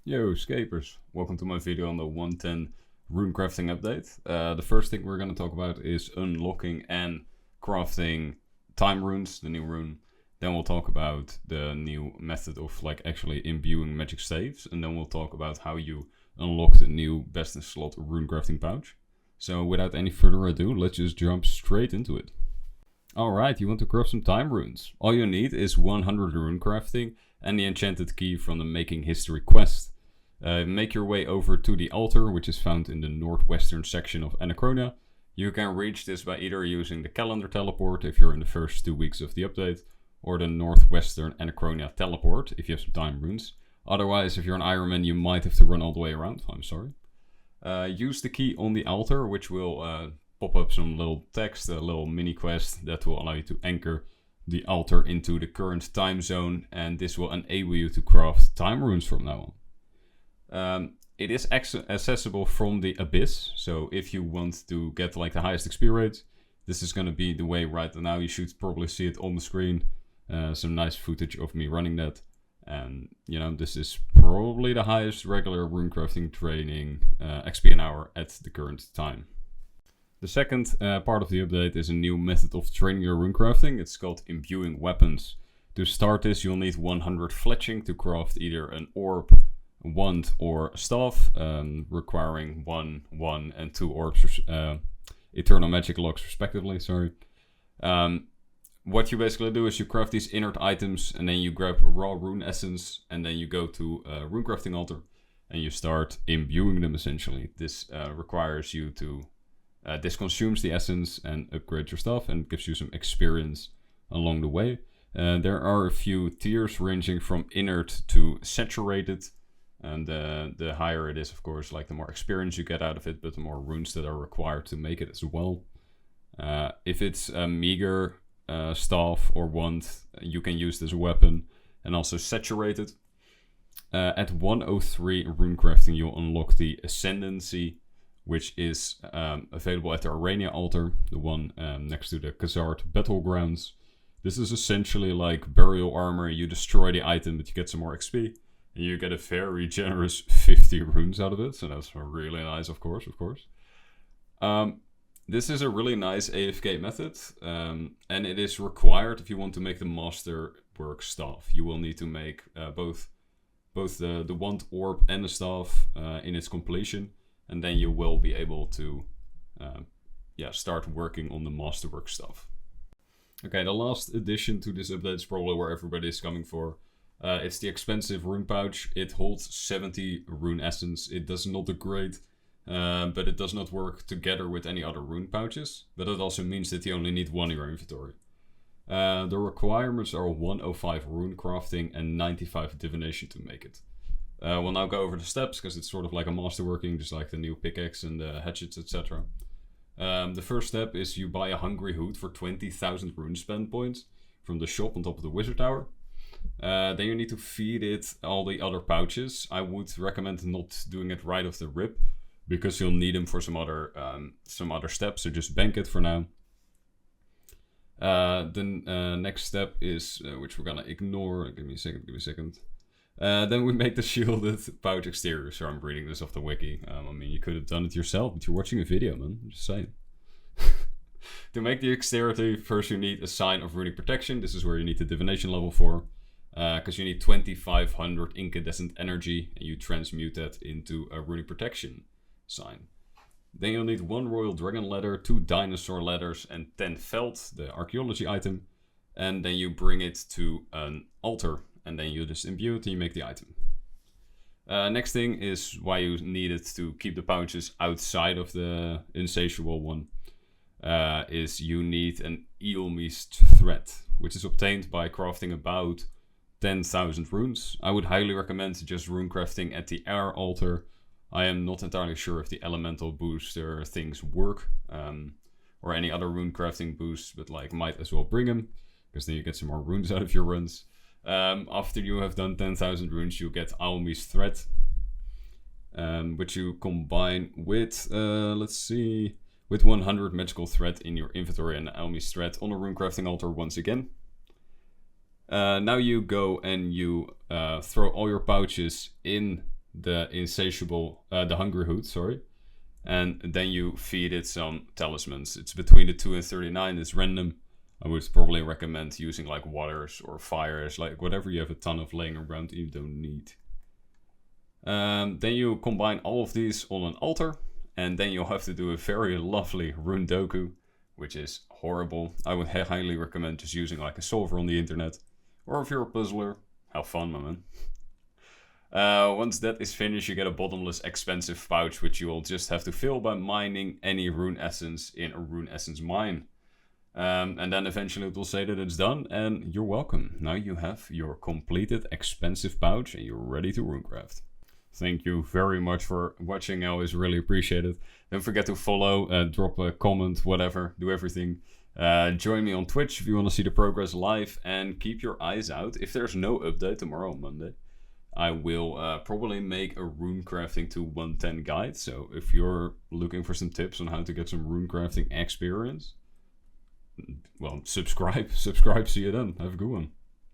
Yo, scapers! Welcome to my video on the 110 runecrafting update. The first thing we're going to talk about is unlocking and crafting Timerunes, the new rune. Then we'll talk about the new method of actually imbuing magic staves, and then we'll talk about how you unlock the new best in slot runecrafting pouch. So without any further ado, let's just jump straight into it. Alright, you want to craft some Timerunes. All you need is 100 runecrafting and the enchanted key from the Making History quest. Make your way over to the altar, which is found in the northwestern section of Anachronia. You can reach this by either using the calendar teleport if you're in the first 2 weeks of the update, or the northwestern Anachronia teleport if you have some Timerunes. Otherwise, if you're an Ironman, you might have to run all the way around. I'm sorry. Use the key on the altar, which will pop up some little text, a little mini quest that will allow you to anchor the altar into the current time zone, and this will enable you to craft Timerunes from now on. It is accessible from the Abyss, so if you want to get the highest XP rate, this is going to be the way right now. You should probably see it on the screen. Some nice footage of me running that. And, this is probably the highest regular runecrafting training XP an hour at the current time. The second part of the update is a new method of training your runecrafting. It's called imbuing weapons. To start this, you'll need 100 fletching to craft either an orb, wand, or staff, requiring 1, and 2 orbs, eternal magic locks respectively. What you basically do is you craft these inert items, and then you grab raw rune essence, and then you go to a runecrafting altar and you start imbuing them essentially. This requires you to this consumes the essence and upgrades your stuff and gives you some experience along the way. There are a few tiers ranging from inert to saturated. And the higher it is, of course, the more experience you get out of it, but the more runes that are required to make it as well. If it's a meager staff or wand, you can use this weapon and also saturate it. At 103 runecrafting, you'll unlock the Ascendancy, which is available at the Arania altar, the one next to the Khazard battlegrounds. This is essentially like burial armor. You destroy the item, but you get some more XP. And you get a very generous 50 runes out of it, so that's really nice, of course. This is a really nice AFK method, and it is required if you want to make the masterwork staff. You will need to make both the wand, orb, and the staff in its completion, and then you will be able to start working on the masterwork stuff. Okay, the last addition to this update is probably where everybody is coming for. It's the Expansive rune pouch. It holds 70 rune essence. It does not degrade, but it does not work together with any other rune pouches. But it also means that you only need 1 in your inventory. The requirements are 105 rune crafting and 95 divination to make it. We'll now go over the steps because it's sort of like a masterworking, just like the new pickaxe and the hatchets, etc. The first step is you buy a Hungry Hood for 20,000 rune spend points from the shop on top of the wizard tower. Then you need to feed it all the other pouches. I would recommend not doing it right off the rip, because you'll need them for some other steps, so just bank it for now. The next step is, which we're gonna ignore, give me a second. Then we make the shielded pouch exterior, so I'm reading this off the wiki. You could have done it yourself, but you're watching a video, man, I'm just saying. To make the exterior, first you need a sign of runic protection. This is where you need the divination level for. Because you need 2500 incandescent energy, and you transmute that into a runic protection sign. Then you'll need 1 royal dragon letter, 2 dinosaur letters, and 10 felt, the archaeology item. And then you bring it to an altar, and then you just imbue it and you make the item. Next thing is why you need it to keep the pouches outside of the insatiable one. Is you need an Eelmist thread, which is obtained by crafting about 10,000 runes. I would highly recommend just runecrafting at the air altar. I am not entirely sure if the elemental booster things work, or any other runecrafting boosts, but might as well bring them, because then you get some more runes out of your runs. After you have done 10,000 runes, you get Aomi's thread, which you combine with, with 100 magical thread in your inventory and Aomi's thread on a runecrafting altar once again. Now you go and you throw all your pouches in the the hungry hoot, sorry. And then you feed it some talismans. It's between the 2 and 39. It's random. I would probably recommend using like waters or fires, like whatever you have a ton of laying around you don't need. Then you combine all of these on an altar, and then you'll have to do a very lovely rune doku, which is horrible. I would highly recommend just using like a solver on the internet, or if you're a puzzler, have fun, my man. Once that is finished, you get a bottomless expensive pouch, which you will just have to fill by mining any rune essence in a rune essence mine. And then eventually it will say that it's done, and you're welcome. Now you have your completed expensive pouch, and you're ready to runecraft. Thank you very much for watching. I always really appreciate it. Don't forget to follow, drop a comment, whatever, do everything. Join me on Twitch if you want to see the progress live, and keep your eyes out. If there's no update tomorrow on Monday, I will probably make a runecrafting to 110 guide. So if you're looking for some tips on how to get some runecrafting experience, well, subscribe. See you then. Have a good one.